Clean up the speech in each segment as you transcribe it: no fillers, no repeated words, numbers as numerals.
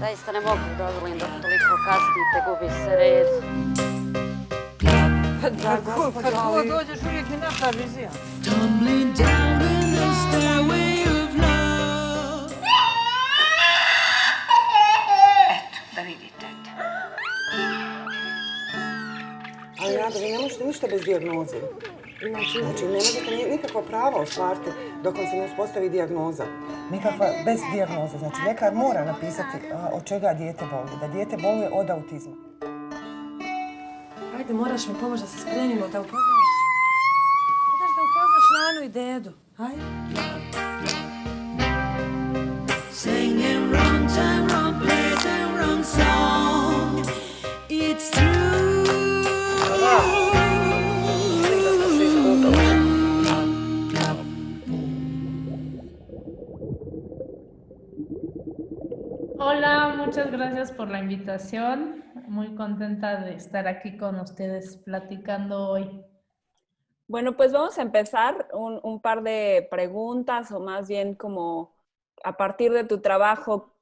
Zaista ne mogu da odvolim dok toliko kasnite, gubi se red. Kad god dođeš, uvijek mi napravi zija. Tumbling down in the stairway of love. Eto, da vidite. Ali Nada, vi ne možete ništa bez dijagnoze. Znači, ne možete nikakvo pravo ostvariti dok vam se ne uspostavi dijagnoza. Nikakva bez dijagnoze. Znači, ljekar mora napisati od čega dijete boli. Da dijete boluje od autizma. Ajde, moraš mi pomoći da se spremimo, da upoznaš. Ideš da upoznaš Nanu i dedu. Ajde. Singing wrong time, wrong place, and wrong song. It's true. Hola, muchas gracias por la invitación. Muy contenta de estar aquí con ustedes platicando hoy. Bueno, pues vamos a empezar un par de preguntas o más bien como a partir de tu trabajo,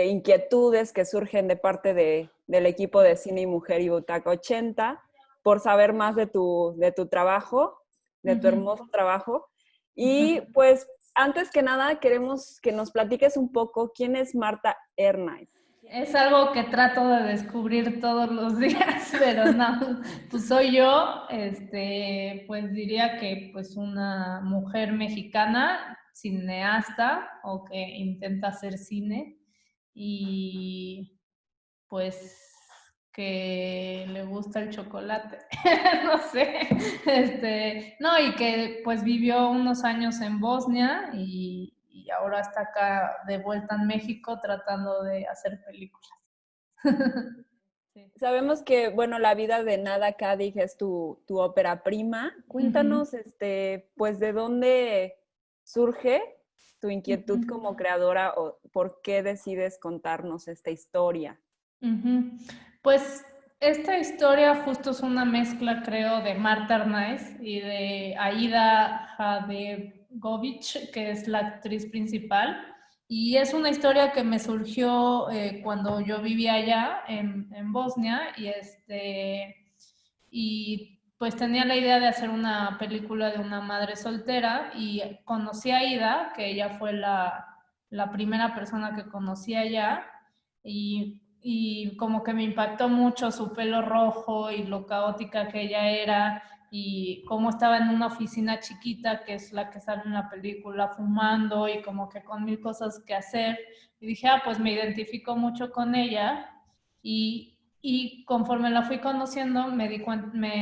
inquietudes que surgen de parte del equipo de Cine y Mujer y Butaca 80 por saber más de tu trabajo, de tu hermoso trabajo. Y pues antes que nada queremos que nos platiques un poco quién es Marta Ernaiz. Es algo que trato de descubrir todos los días, pero no, pues soy yo, pues diría que pues una mujer mexicana, cineasta o que intenta hacer cine y pues que le gusta el chocolate, no sé, no, y que pues vivió unos años en Bosnia y ahora está acá de vuelta en México tratando de hacer películas. Sí. Sabemos que, bueno, La vida de Nada Cadich es tu ópera prima. Cuéntanos, pues, ¿de dónde surge tu inquietud como creadora o por qué decides contarnos esta historia? Pues esta historia justo es una mezcla, creo, de Marta Ernaiz y de Aida Hadegovic, que es la actriz principal. Y es una historia que me surgió cuando yo vivía allá en Bosnia y pues tenía la idea de hacer una película de una madre soltera y conocí a Aida, que ella fue la primera persona que conocí allá y como que me impactó mucho su pelo rojo y lo caótica que ella era y cómo estaba en una oficina chiquita, que es la que sale en la película, fumando y como que con mil cosas que hacer. Y dije, pues me identifico mucho con ella y conforme la fui conociendo me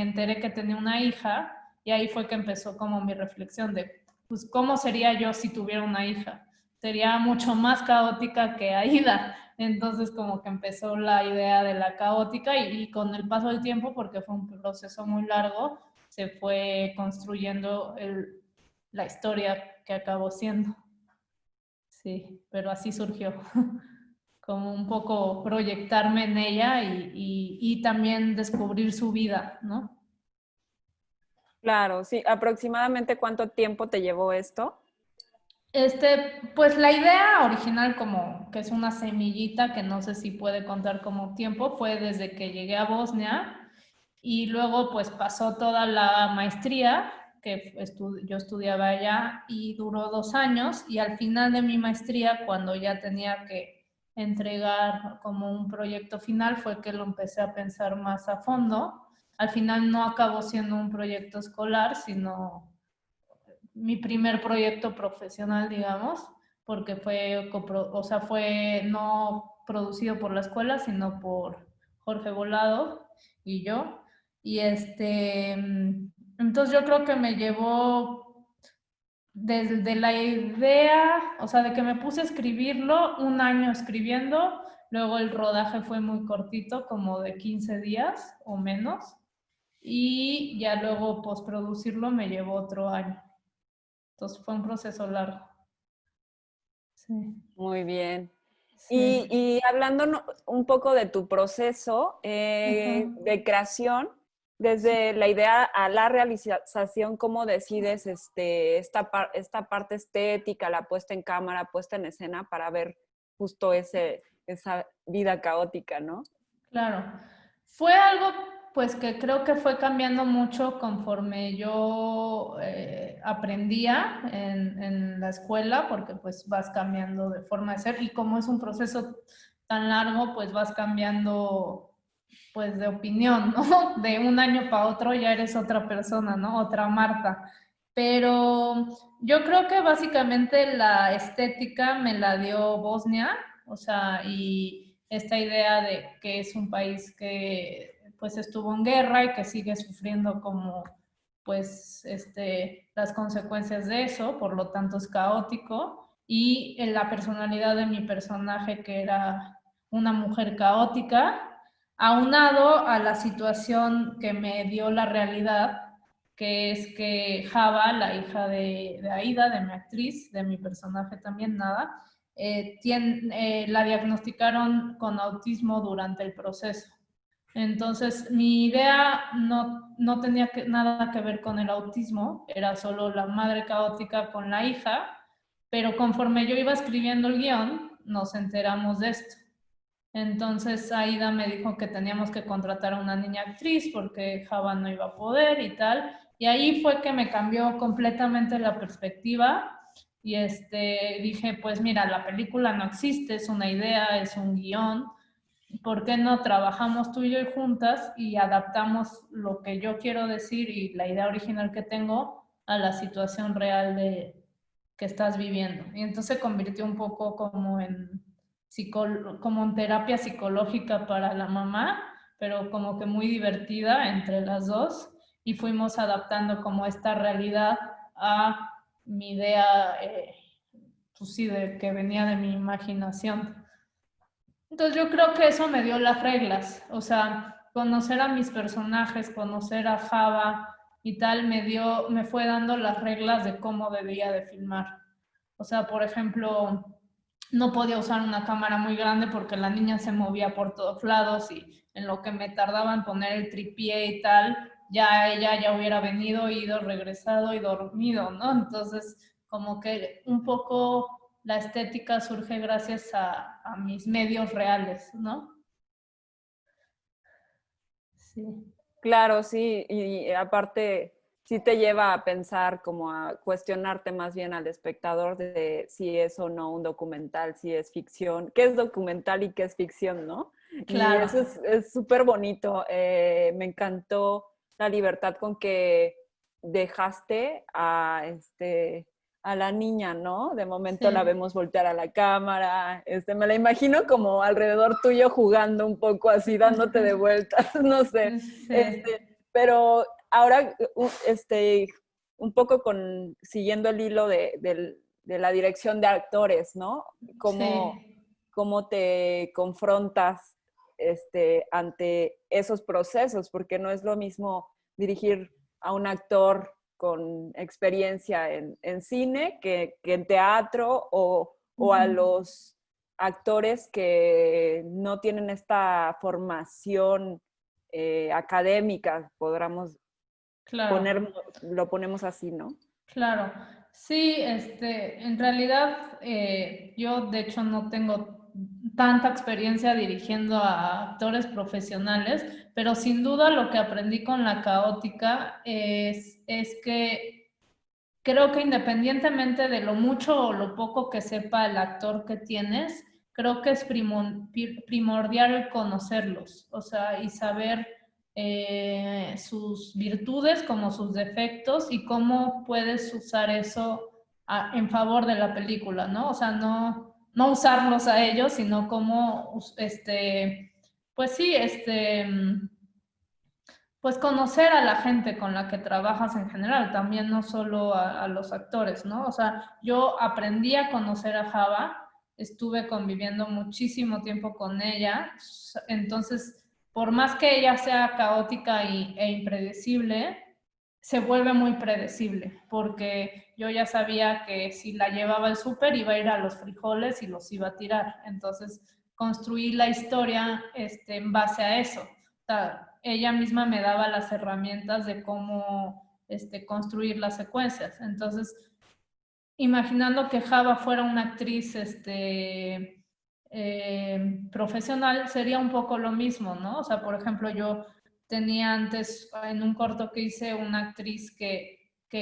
enteré que tenía una hija y ahí fue que empezó como mi reflexión de, pues, ¿cómo sería yo si tuviera una hija? Sería mucho más caótica que Aida. Entonces como que empezó la idea de la caótica y con el paso del tiempo, porque fue un proceso muy largo, se fue construyendo la historia que acabó siendo. Sí, pero así surgió. Como un poco proyectarme en ella y también descubrir su vida, ¿no? Claro, sí. ¿Aproximadamente cuánto tiempo te llevó esto? Pues la idea original, como que es una semillita que no sé si puede contar como tiempo, fue desde que llegué a Bosnia y luego pues pasó toda la maestría que yo estudiaba allá y duró 2 años y al final de mi maestría, cuando ya tenía que entregar como un proyecto final, fue que lo empecé a pensar más a fondo. Al final no acabó siendo un proyecto escolar, sino mi primer proyecto profesional, digamos, porque fue no producido por la escuela, sino por Jorge Volado y yo. Y entonces yo creo que me llevó desde la idea, o sea, de que me puse a escribirlo, 1 año escribiendo, luego el rodaje fue muy cortito, como de 15 días o menos, y ya luego postproducirlo me llevó otro año. Entonces fue un proceso largo. Sí. Muy bien. Sí. Y hablando un poco de tu proceso de creación, desde la idea a la realización, ¿cómo decides esta parte estética, la puesta en cámara, puesta en escena para ver justo ese esa vida caótica, ¿no? Claro. Fue algo, pues, que creo que fue cambiando mucho conforme yo aprendía en la escuela, porque pues vas cambiando de forma de ser y como es un proceso tan largo, pues vas cambiando pues de opinión, ¿no? De un año para otro ya eres otra persona, ¿no? Otra Marta. Pero yo creo que básicamente la estética me la dio Bosnia, o sea, y esta idea de que es un país que pues estuvo en guerra y que sigue sufriendo como pues las consecuencias de eso, por lo tanto es caótico, y en la personalidad de mi personaje que era una mujer caótica, aunado a la situación que me dio la realidad, que es que Java, la hija de Aida, de mi actriz, de mi personaje también, Nada, la diagnosticaron con autismo durante el proceso. Entonces, mi idea no tenía nada que ver con el autismo, era solo la madre caótica con la hija, pero conforme yo iba escribiendo el guión, nos enteramos de esto. Entonces Aida me dijo que teníamos que contratar a una niña actriz porque Java no iba a poder y tal. Y ahí fue que me cambió completamente la perspectiva y dije, pues mira, la película no existe, es una idea, es un guión. ¿Por qué no trabajamos tú y yo juntas y adaptamos lo que yo quiero decir y la idea original que tengo a la situación real que estás viviendo? Y entonces se convirtió un poco como en terapia psicológica para la mamá, pero como que muy divertida entre las dos, y fuimos adaptando como esta realidad a mi idea, pues sí, que venía de mi imaginación. Entonces yo creo que eso me dio las reglas, o sea, conocer a mis personajes, conocer a Java y tal, me fue dando las reglas de cómo debía de filmar. O sea, por ejemplo, no podía usar una cámara muy grande porque la niña se movía por todos lados y en lo que me tardaba en poner el tripié y tal, ya ella ya hubiera venido, ido, regresado y dormido, ¿no? Entonces, como que un poco la estética surge gracias a mis medios reales, ¿no? Sí. Claro, sí, y aparte sí te lleva a pensar, como a cuestionarte más bien al espectador de si es o no un documental, si es ficción, qué es documental y qué es ficción, ¿no? Claro. Y eso es súper bonito. Me encantó la libertad con que dejaste a la niña, ¿no? De momento Sí. la vemos voltear a la cámara, me la imagino como alrededor tuyo jugando un poco así, dándote de vueltas, no sé. Sí. Pero ahora, un poco siguiendo el hilo de la dirección de actores, ¿no? ¿Cómo te confrontas ante esos procesos? Porque no es lo mismo dirigir a un actor con experiencia en cine que en teatro o a los actores que no tienen esta formación académica, Claro. lo ponemos así, ¿no? Claro, sí, en realidad yo de hecho no tengo tanta experiencia dirigiendo a actores profesionales, pero sin duda lo que aprendí con La Caótica es que creo que independientemente de lo mucho o lo poco que sepa el actor que tienes, creo que es primordial el conocerlos, o sea, y saber sus virtudes como sus defectos y cómo puedes usar eso en favor de la película, ¿no? O sea, no usarlos a ellos, sino cómo, pues sí, pues conocer a la gente con la que trabajas en general, también no solo a los actores, ¿no? O sea, yo aprendí a conocer a Java, estuve conviviendo muchísimo tiempo con ella, entonces, por más que ella sea caótica e impredecible, se vuelve muy predecible, porque yo ya sabía que si la llevaba al súper iba a ir a los frijoles y los iba a tirar, entonces construí la historia en base a eso. O sea, ella misma me daba las herramientas de cómo construir las secuencias. Entonces, imaginando que Java fuera una actriz profesional sería un poco lo mismo, ¿no? O sea, por ejemplo, yo tenía antes en un corto que hice una actriz que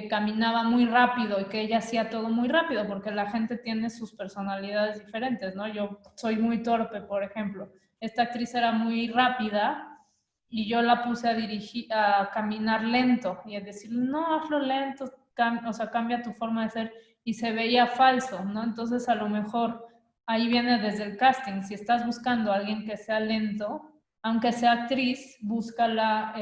caminaba muy rápido y que ella hacía todo muy rápido porque la gente tiene sus personalidades diferentes, ¿no? Yo soy muy torpe, por ejemplo. Esta actriz era muy rápida y yo la puse a caminar lento y a decir, no, hazlo lento, o sea, cambia tu forma de ser, y se veía falso, ¿no? Entonces, a lo mejor ahí viene desde el casting. Si estás buscando a alguien que sea lento, aunque sea actriz, búscala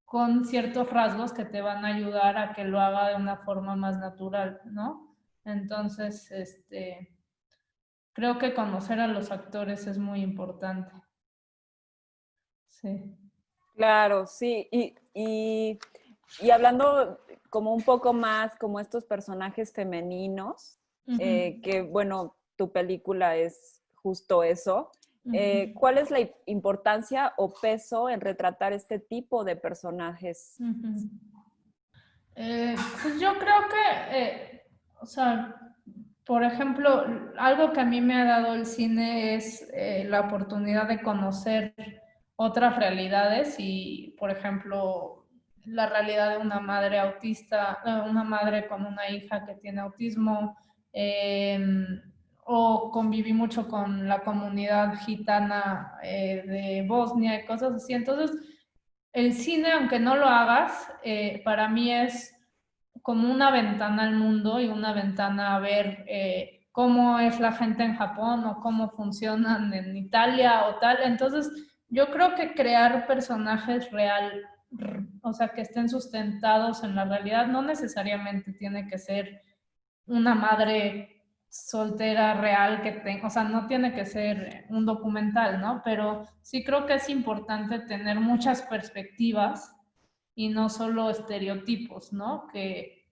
con ciertos rasgos que te van a ayudar a que lo haga de una forma más natural, ¿no? Entonces, creo que conocer a los actores es muy importante. Sí. Claro, sí. Y hablando como un poco más como estos personajes femeninos, que bueno, tu película es justo eso. ¿Cuál es la importancia o peso en retratar este tipo de personajes? Pues yo creo que, o sea, por ejemplo, algo que a mí me ha dado el cine es la oportunidad de conocer otras realidades y, por ejemplo, la realidad de una madre autista, una madre con una hija que tiene autismo, o conviví mucho con la comunidad gitana de Bosnia y cosas así. Entonces, el cine, aunque no lo hagas, para mí es como una ventana al mundo y una ventana a ver cómo es la gente en Japón o cómo funcionan en Italia o tal. Entonces, yo creo que crear personajes o sea, que estén sustentados en la realidad, no necesariamente tiene que ser una madre soltera real que tenga, o sea, no tiene que ser un documental, ¿no? Pero sí creo que es importante tener muchas perspectivas y no solo estereotipos, ¿no? Que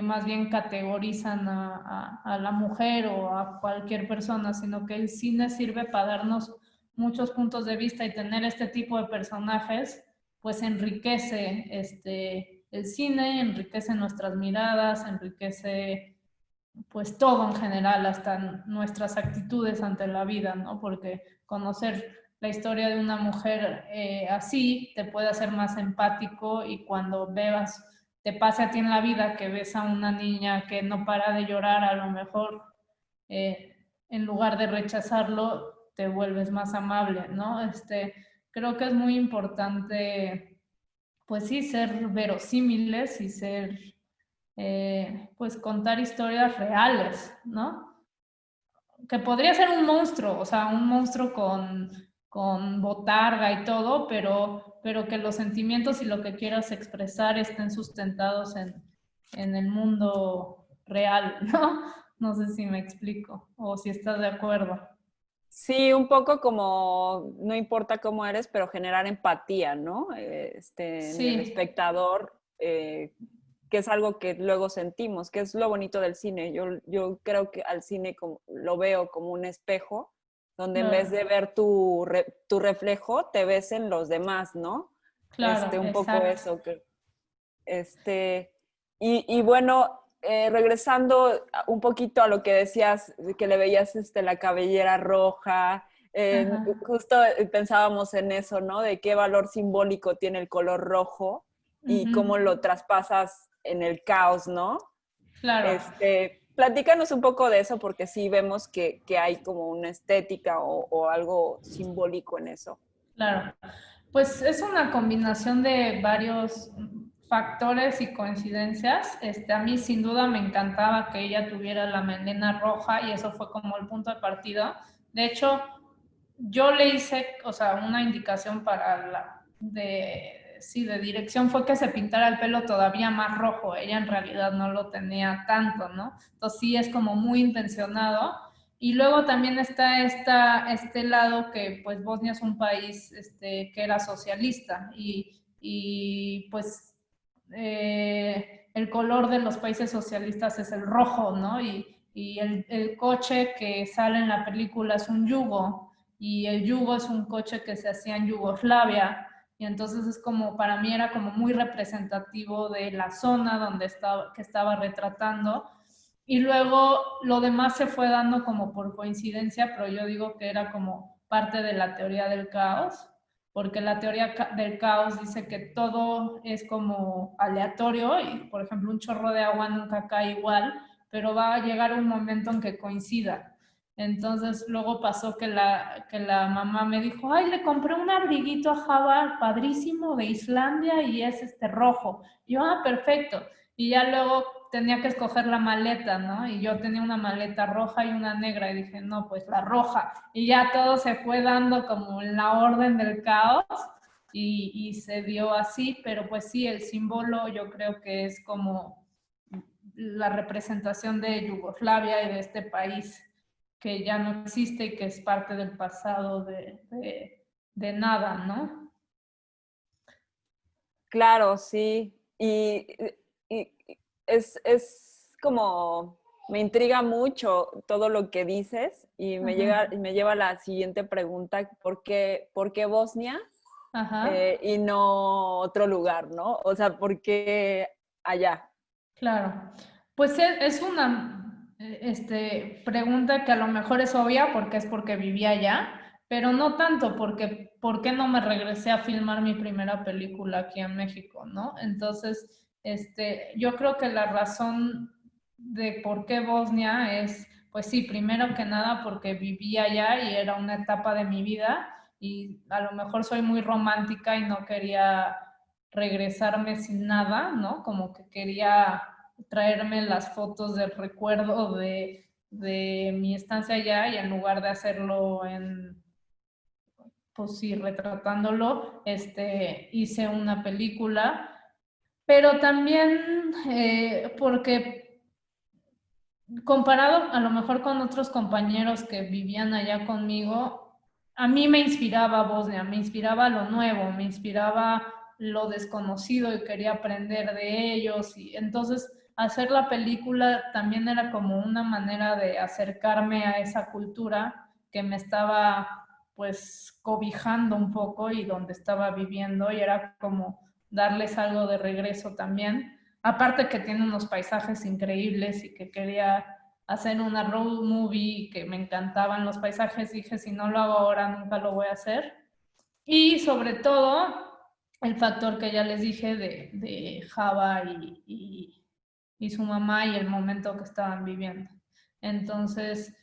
más bien categorizan a la mujer o a cualquier persona, sino que el cine sirve para darnos muchos puntos de vista, y tener este tipo de personajes pues enriquece el cine, enriquece nuestras miradas, enriquece pues todo en general, hasta nuestras actitudes ante la vida, ¿no? Porque conocer la historia de una mujer así te puede hacer más empático, y cuando veas, te pase a ti en la vida que ves a una niña que no para de llorar, a lo mejor en lugar de rechazarlo, te vuelves más amable, ¿no? Creo que es muy importante, pues sí, ser verosímiles y ser, pues contar historias reales, ¿no? Que podría ser un monstruo, o sea, un monstruo con botarga y todo, pero que los sentimientos y lo que quieras expresar estén sustentados en el mundo real, ¿no? No sé si me explico o si estás de acuerdo. Sí, un poco como, no importa cómo eres, pero generar empatía, ¿no? En el espectador, que es algo que luego sentimos, que es lo bonito del cine. Yo creo que al cine lo veo como un espejo, donde en vez de ver tu reflejo, te ves en los demás, ¿no? Claro, un poco eso. Y bueno, regresando un poquito a lo que decías, que le veías la cabellera roja, justo pensábamos en eso, ¿no? De qué valor simbólico tiene el color rojo y cómo lo traspasas en el caos, ¿no? Claro. Platícanos un poco de eso, porque sí vemos que hay como una estética o algo simbólico en eso. Claro. Pues es una combinación de varios factores y coincidencias. A mí sin duda me encantaba que ella tuviera la melena roja, y eso fue como el punto de partida. De hecho, yo le hice, o sea, una indicación de dirección fue que se pintara el pelo todavía más rojo. Ella en realidad no lo tenía tanto, ¿no? Entonces sí es como muy intencionado. Y luego también está este lado que pues Bosnia es un país que era socialista, y pues el color de los países socialistas es el rojo, ¿no? Y el coche que sale en la película es un Yugo, y el Yugo es un coche que se hacía en Yugoslavia, y entonces es como, para mí era como muy representativo de la zona que estaba retratando. Y luego lo demás se fue dando como por coincidencia, pero yo digo que era como parte de la teoría del caos, porque la teoría del caos dice que todo es como aleatorio y, por ejemplo, un chorro de agua nunca cae igual, pero va a llegar un momento en que coincida. Entonces luego pasó que la mamá me dijo, ay, le compré un abriguito a Java padrísimo de Islandia y es rojo. Y yo, ah, perfecto. Y ya luego tenía que escoger la maleta, ¿no? Y yo tenía una maleta roja y una negra y dije, no, pues la roja. Y ya todo se fue dando como en la orden del caos y se dio así, pero pues sí, el símbolo yo creo que es como la representación de Yugoslavia y de este país que ya no existe y que es parte del pasado de nada, ¿no? Claro, sí. Y es como, me intriga mucho todo lo que dices y me lleva a la siguiente pregunta, por qué Bosnia Ajá. y no otro lugar, ¿no? O sea, ¿por qué allá? Claro, pues es una pregunta que a lo mejor es obvia porque vivía allá, pero no tanto porque ¿por qué no me regresé a filmar mi primera película aquí en México, ¿no? Entonces, yo creo que la razón de por qué Bosnia es, pues sí, primero que nada porque vivía allá y era una etapa de mi vida y a lo mejor soy muy romántica y no quería regresarme sin nada, ¿no? Como que quería traerme las fotos del recuerdo de mi estancia allá y en lugar de hacerlo pues sí, retratándolo, hice una película, pero también porque comparado a lo mejor con otros compañeros que vivían allá conmigo, a mí me inspiraba Bosnia, me inspiraba lo nuevo, me inspiraba lo desconocido y quería aprender de ellos. Y entonces hacer la película también era como una manera de acercarme a esa cultura que me estaba pues cobijando un poco y donde estaba viviendo y era como darles algo de regreso también. Aparte que tiene unos paisajes increíbles y que quería hacer una road movie y que me encantaban los paisajes, dije, si no lo hago ahora, nunca lo voy a hacer. Y sobre todo, el factor que ya les dije de Java y su mamá y el momento que estaban viviendo. Entonces,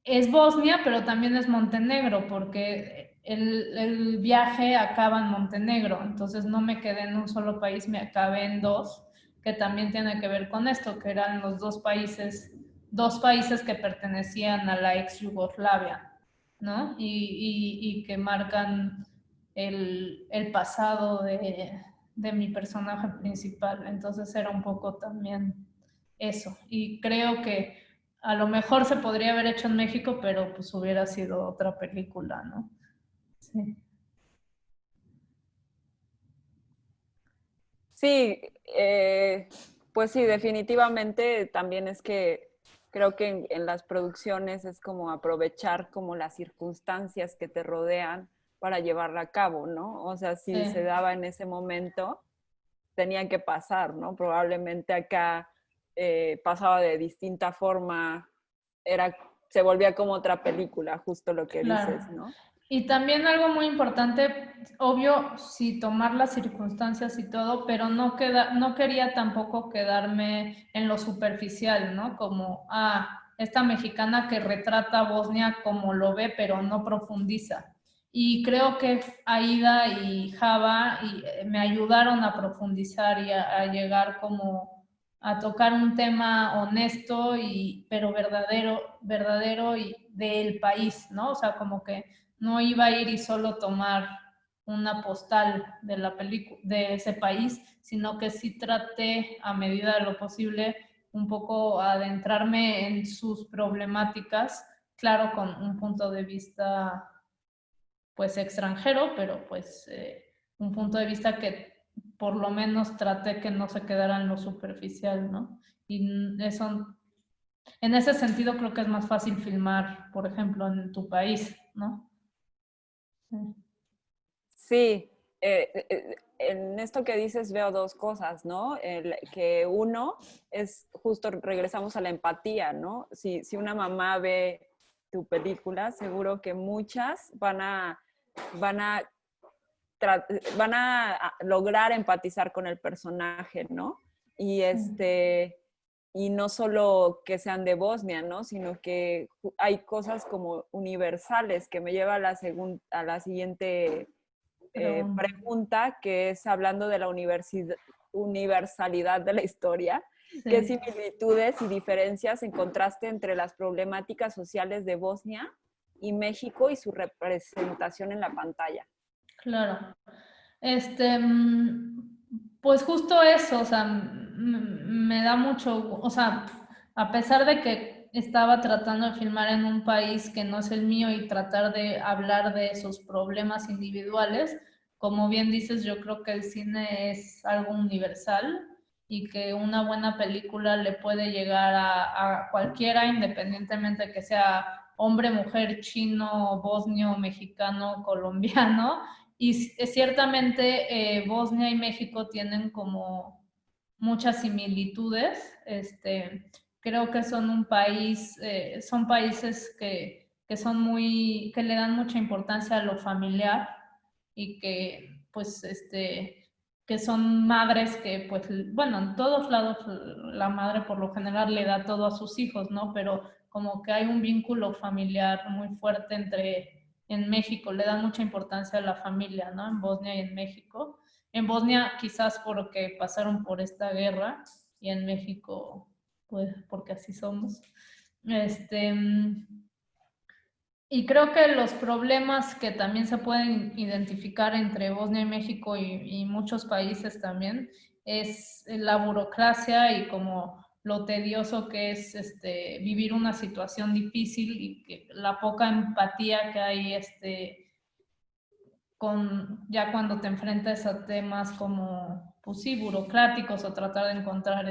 es Bosnia, pero también es Montenegro, porque el viaje acaba en Montenegro, entonces no me quedé en un solo país, me acabé en dos, que también tiene que ver con esto, que eran los dos países que pertenecían a la ex Yugoslavia, ¿no? Y que marcan el pasado de mi personaje principal, entonces era un poco también eso, y creo que a lo mejor se podría haber hecho en México, pero pues hubiera sido otra película, ¿no? Sí. Sí, pues sí, definitivamente también es que creo que en las producciones es como aprovechar como las circunstancias que te rodean para llevarla a cabo, ¿no? O sea, si se daba en ese momento, tenía que pasar, ¿no? Probablemente acá pasaba de distinta forma, se volvía como otra película, justo lo que Claro. dices, ¿no? Y también algo muy importante, obvio, sí tomar las circunstancias y todo, pero no quería tampoco quedarme en lo superficial, ¿no? Como, esta mexicana que retrata a Bosnia como lo ve, pero no profundiza. Y creo que Aida y Java me ayudaron a profundizar y a llegar como a tocar un tema honesto pero verdadero y del país, ¿no? O sea, como que no iba a ir y solo tomar una postal de la película de ese país, sino que sí traté a medida de lo posible un poco adentrarme en sus problemáticas, claro, con un punto de vista pues extranjero, pero pues un punto de vista que por lo menos traté que no se quedara en lo superficial, ¿no? Y eso, en ese sentido creo que es más fácil filmar, por ejemplo, en tu país, ¿no? Sí. Sí, en esto que dices veo dos cosas, ¿no? Que uno es, justo regresamos a la empatía, ¿no? Si una mamá ve tu película, seguro que muchas van a lograr empatizar con el personaje, ¿no? Y y no solo que sean de Bosnia, ¿no? Sino que hay cosas como universales, que me lleva a la siguiente pregunta, que es hablando de la universalidad de la historia. Sí. ¿Qué similitudes y diferencias encontraste entre las problemáticas sociales de Bosnia y México y su representación en la pantalla? Claro. Pues justo eso, o sea, me da mucho, o sea, a pesar de que estaba tratando de filmar en un país que no es el mío y tratar de hablar de sus problemas individuales, como bien dices, yo creo que el cine es algo universal y que una buena película le puede llegar a cualquiera, independientemente de que sea hombre, mujer, chino, bosnio, mexicano, colombiano. Y ciertamente Bosnia y México tienen como muchas similitudes. Creo que son un país, son países que que le dan mucha importancia a lo familiar y que pues que son madres que pues, bueno, en todos lados la madre por lo general le da todo a sus hijos, ¿no? Pero como que hay un vínculo familiar muy fuerte en México, le dan mucha importancia a la familia, ¿no? En Bosnia y en México. En Bosnia quizás porque pasaron por esta guerra y en México, pues porque así somos. Y creo que los problemas que también se pueden identificar entre Bosnia y México y muchos países también es la burocracia y como lo tedioso que es vivir una situación difícil y que la poca empatía que hay ya cuando te enfrentas a temas como, pues sí, burocráticos o tratar de encontrar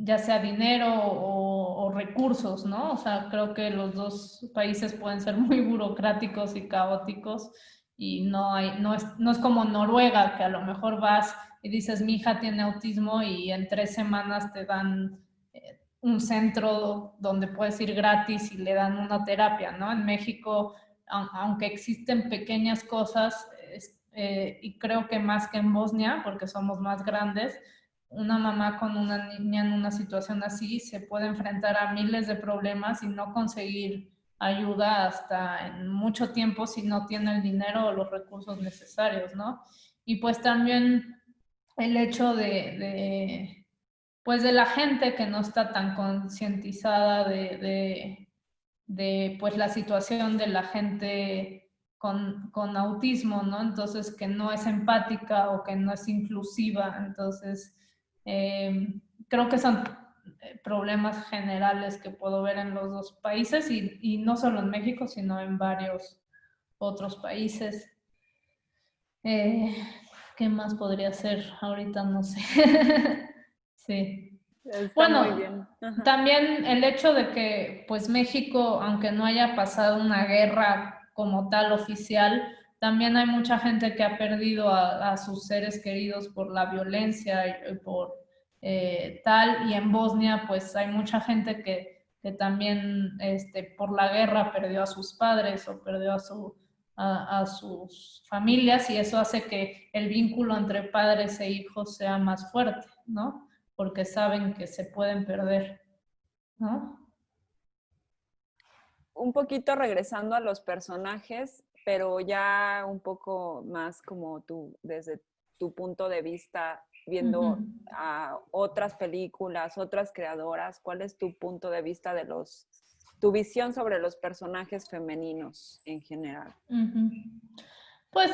ya sea dinero o recursos, ¿no? O sea, creo que los dos países pueden ser muy burocráticos y caóticos y no es como Noruega, que a lo mejor vas y dices, mi hija tiene autismo y en 3 semanas te dan un centro donde puedes ir gratis y le dan una terapia, ¿no? En México, aunque existen pequeñas cosas, y creo que más que en Bosnia, porque somos más grandes, una mamá con una niña en una situación así se puede enfrentar a miles de problemas y no conseguir ayuda hasta en mucho tiempo si no tiene el dinero o los recursos necesarios, ¿no? Y pues también el hecho pues de la gente que no está tan concientizada de pues la situación de la gente con autismo, ¿no? Entonces que no es empática o que no es inclusiva, entonces creo que son problemas generales que puedo ver en los dos países y no solo en México, sino en varios otros países. ¿Qué más podría ser? Ahorita no sé. Sí. Está Bueno, muy bien. Ajá. también el hecho de que pues México, aunque no haya pasado una guerra como tal oficial, también hay mucha gente que ha perdido a sus seres queridos por la violencia y por tal, y en Bosnia pues hay mucha gente que también por la guerra perdió a sus padres o perdió a sus familias, y eso hace que el vínculo entre padres e hijos sea más fuerte, ¿no? Porque saben que se pueden perder, ¿no? Un poquito regresando a los personajes, pero ya un poco más como tú, desde tu punto de vista, viendo a otras películas, otras creadoras, ¿cuál es tu punto de vista tu visión sobre los personajes femeninos en general? Pues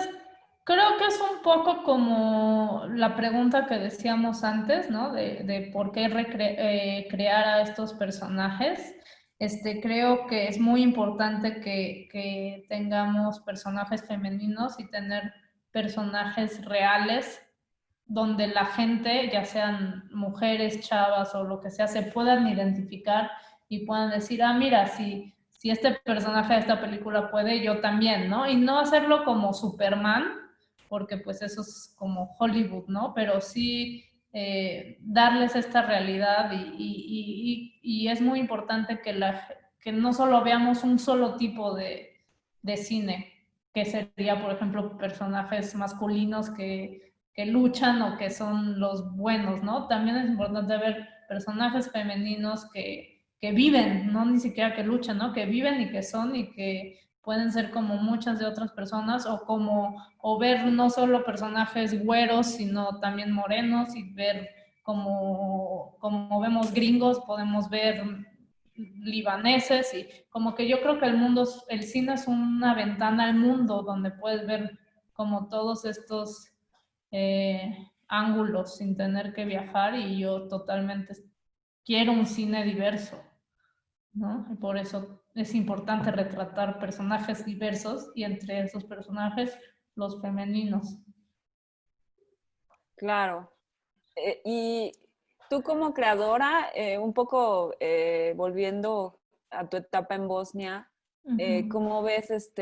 creo que es un poco como la pregunta que decíamos antes, ¿no? De por qué crear a estos personajes. Creo que es muy importante que tengamos personajes femeninos y tener personajes reales donde la gente, ya sean mujeres, chavas o lo que sea, se puedan identificar y puedan decir, ah, mira, si si este personaje de esta película puede, yo también, ¿no? Y no hacerlo como Superman, porque pues eso es como Hollywood, ¿no? Pero sí darles esta realidad y es muy importante que no solo veamos un solo tipo de cine, que sería, por ejemplo, personajes masculinos que luchan o que son los buenos, ¿no? También es importante ver personajes femeninos que viven, no ni siquiera que luchan, ¿no? Que viven y que son y que pueden ser como muchas de otras personas o ver no solo personajes güeros, sino también morenos y ver como vemos gringos, podemos ver libaneses y como que yo creo que el cine es una ventana al mundo donde puedes ver como todos estos ángulos sin tener que viajar y yo totalmente quiero un cine diverso, ¿no? Y por eso es importante retratar personajes diversos y entre esos personajes los femeninos. Claro. Y tú como creadora, un poco volviendo a tu etapa en Bosnia, ¿cómo ves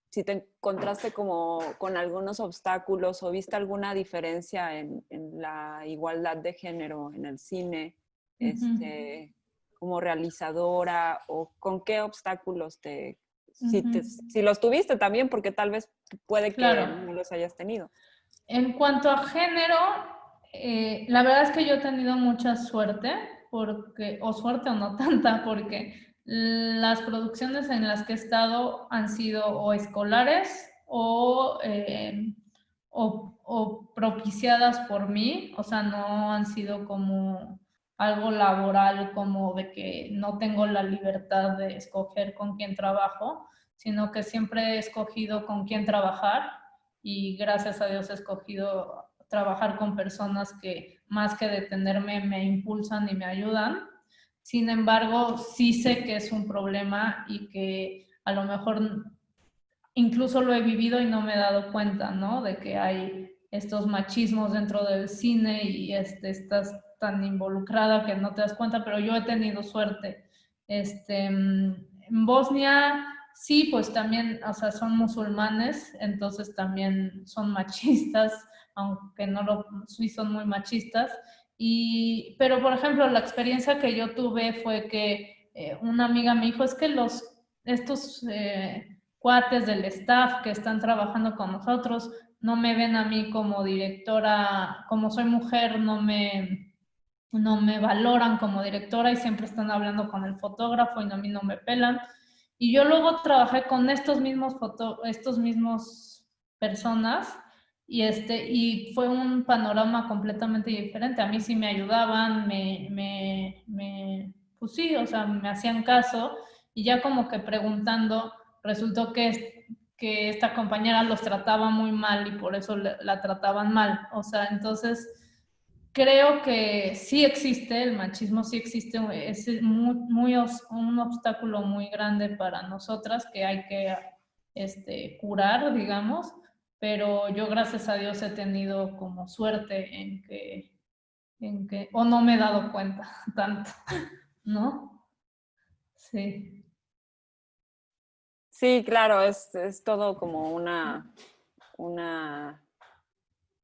si te encontraste como con algunos obstáculos o viste alguna diferencia en la igualdad de género en el cine, como realizadora, o con qué obstáculos si los tuviste también, porque tal vez puede que Claro. no los hayas tenido? En cuanto a género, la verdad es que yo he tenido mucha suerte, o suerte o no tanta, porque las producciones en las que he estado han sido o escolares o propiciadas por mí, o sea, no han sido como algo laboral, como de que no tengo la libertad de escoger con quién trabajo, sino que siempre he escogido con quién trabajar y gracias a Dios he escogido trabajar con personas que más que detenerme me impulsan y me ayudan. Sin embargo, sí sé que es un problema y que a lo mejor incluso lo he vivido y no me he dado cuenta, ¿no? De que hay estos machismos dentro del cine y estás tan involucrada que no te das cuenta, pero yo he tenido suerte. En Bosnia, sí, pues también, o sea, son musulmanes, entonces también son machistas, aunque no lo, sí son muy machistas. Pero, por ejemplo, la experiencia que yo tuve fue que una amiga me dijo, es que estos cuates del staff que están trabajando con nosotros no me ven a mí como directora, como soy mujer, no me valoran como directora y siempre están hablando con el fotógrafo y a mí no me pelan. Y yo luego trabajé con estos mismos personas y fue un panorama completamente diferente. A mí sí me ayudaban, pues sí, o sea, me hacían caso y ya como que preguntando, resultó que esta compañera los trataba muy mal y por eso la trataban mal. O sea, entonces creo que sí existe, el machismo sí existe, es un obstáculo muy grande para nosotras que hay que curar, digamos, pero yo gracias a Dios he tenido como suerte o no me he dado cuenta tanto, ¿no? Sí. Sí, claro, es todo como una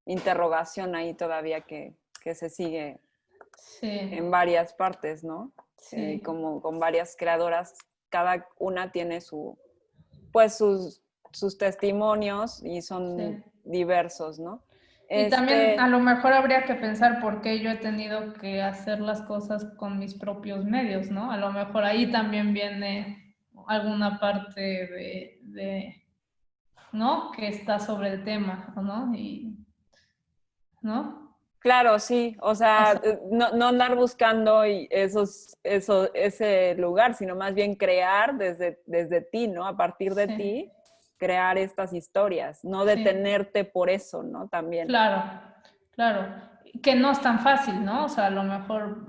interrogación ahí todavía que se sigue Sí. en varias partes, ¿no? Sí. Como con varias creadoras, cada una tiene pues sus testimonios y son diversos, ¿no? Y también a lo mejor habría que pensar por qué yo he tenido que hacer las cosas con mis propios medios, ¿no? A lo mejor ahí también viene alguna parte ¿no? Que está sobre el tema, ¿no? ¿no? Claro, sí, o sea, no andar buscando ese lugar, sino más bien crear desde ti, ¿no? A partir de ti, crear estas historias, no detenerte por eso, ¿no? También. Claro, claro. Que no es tan fácil, ¿no? O sea, a lo mejor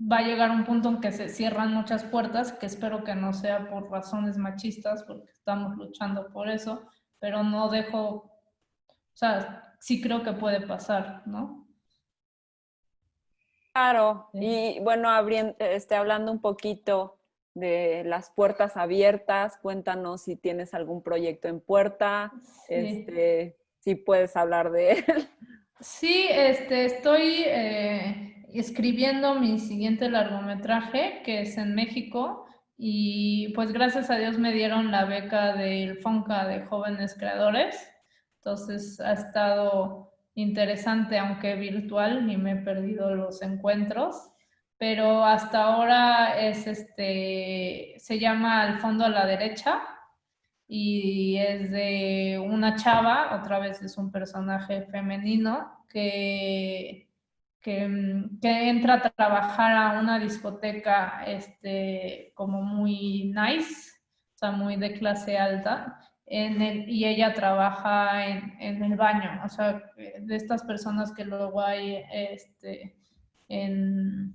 va a llegar un punto en que se cierran muchas puertas, que espero que no sea por razones machistas, porque estamos luchando por eso, pero no dejo, o sea, sí creo que puede pasar, ¿no? Claro, y bueno, hablando un poquito de las puertas abiertas. Cuéntanos si tienes algún proyecto en puerta, Sí. si puedes hablar de él. Sí, estoy escribiendo mi siguiente largometraje, que es en México, y pues gracias a Dios me dieron la beca del FONCA de Jóvenes Creadores. Entonces ha estado interesante, aunque virtual, ni me he perdido los encuentros, pero hasta ahora se llama Al fondo a la derecha y es de una chava, otra vez es un personaje femenino que entra a trabajar a una discoteca como muy nice, o sea, muy de clase alta, y ella trabaja en el baño, o sea, de estas personas que luego hay en,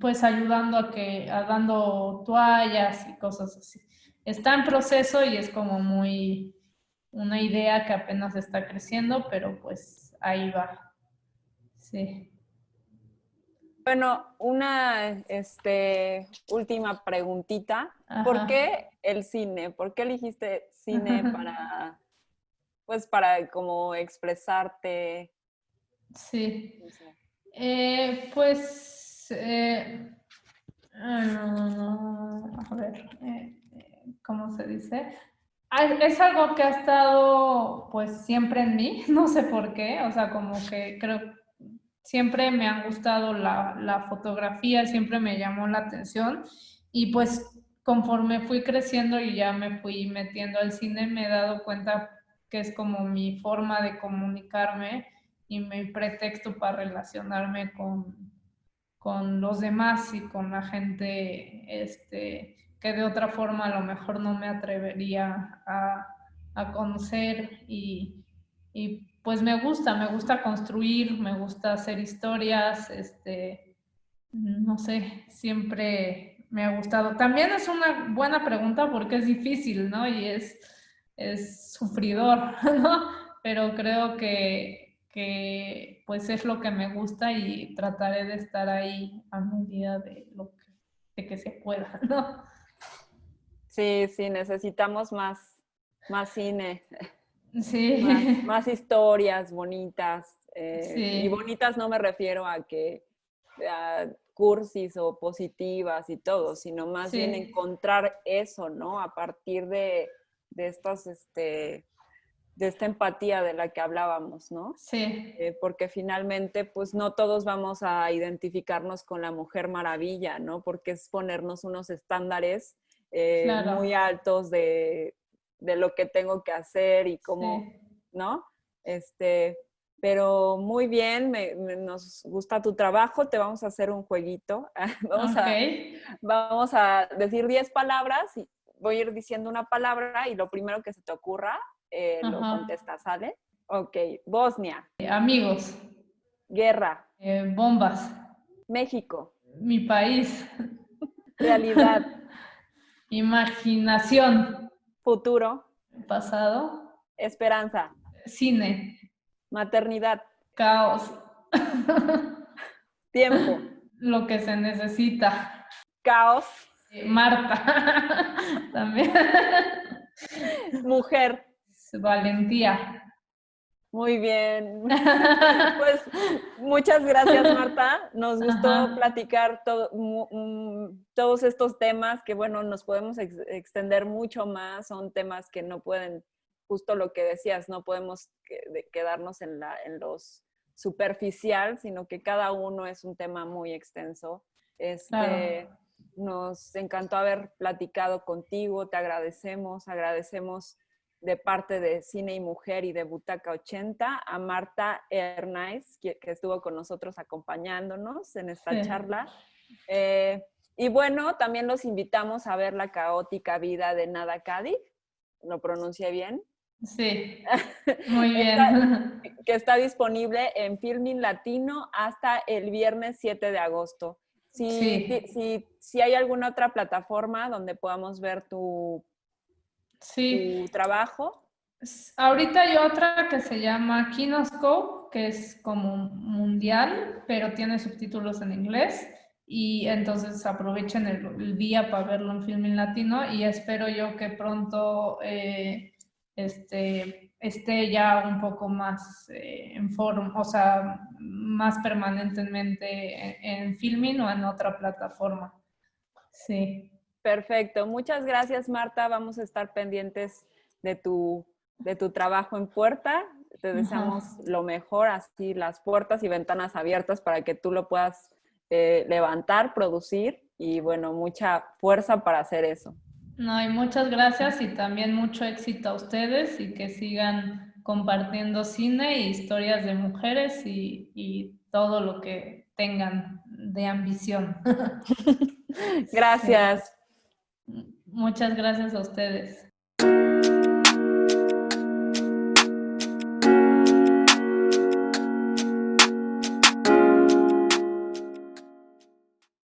pues ayudando dando toallas y cosas así. Está en proceso y es como muy una idea que apenas está creciendo, pero pues ahí va. Sí. Bueno, una última preguntita. ¿Por Ajá. qué el cine? ¿Por qué elegiste cine para como expresarte? Sí. No sé. Pues, a ver, ¿cómo se dice? Es algo que ha estado pues siempre en mí, no sé por qué, o sea, como que creo, siempre me ha gustado la fotografía, siempre me llamó la atención y pues conforme fui creciendo y ya me fui metiendo al cine, me he dado cuenta que es como mi forma de comunicarme y mi pretexto para relacionarme con los demás y con la gente que de otra forma a lo mejor no me atrevería a conocer y pues me gusta construir, me gusta hacer historias, no sé, siempre me ha gustado. También es una buena pregunta porque es difícil, ¿no? Y es sufridor, ¿no? Pero creo que pues es lo que me gusta y trataré de estar ahí a medida de que se pueda, ¿no? Sí, sí, necesitamos más cine, Sí, más historias bonitas. Y sí, bonitas no me refiero a cursis o positivas y todo, sino más bien sí, encontrar eso, ¿no? A partir de estas, de esta empatía de la que hablábamos, ¿no? sí, Porque finalmente, pues no todos vamos a identificarnos con la Mujer Maravilla, ¿no? Porque es ponernos unos estándares muy claro, altos de lo que tengo que hacer y cómo, sí. ¿no? Pero muy bien, nos gusta tu trabajo, te vamos a hacer un jueguito. Ok, Vamos a decir 10 palabras y voy a ir diciendo una palabra y lo primero que se te ocurra lo ajá. contestas, ¿sale? Ok, Bosnia, Amigos, guerra, bombas, México, mi país, realidad, imaginación, futuro, pasado, esperanza, cine, maternidad, caos, tiempo, lo que se necesita. caos, Marta, también. mujer. Valentía. Muy bien. Pues muchas gracias, Marta. Nos gustó Ajá, platicar todos estos temas que, bueno, nos podemos extender mucho más. Son temas que no pueden, justo lo que decías, no podemos quedarnos en los superficial, sino que cada uno es un tema muy extenso. claro. Nos encantó haber platicado contigo, te agradecemos de parte de Cine y Mujer y de Butaca 80, a Marta Hernáiz, que estuvo con nosotros acompañándonos en esta Sí, charla. Y bueno, también los invitamos a ver La caótica vida de Nada Cádiz, ¿lo pronuncié bien? sí, muy Está, bien. que está disponible en Filmin Latino hasta el viernes 7 de agosto. Sí, Si hay alguna otra plataforma donde podamos ver tu sí. trabajo. Ahorita hay otra que se llama Kinoscope, que es como mundial, pero tiene subtítulos en inglés. y entonces aprovechen el día para verlo en Filmin Latino y espero yo que pronto esté ya un poco más en forma, o sea, más permanentemente en Filmin o en otra plataforma. Sí. Perfecto. Muchas gracias, Marta. Vamos a estar pendientes de tu trabajo en Puerta. Te deseamos lo mejor, así las puertas y ventanas abiertas para que tú lo puedas levantar, producir y bueno, mucha fuerza para hacer eso. No, y muchas gracias y también mucho éxito a ustedes y que sigan compartiendo cine y historias de mujeres y todo lo que tengan de ambición. Gracias. Muchas gracias a ustedes.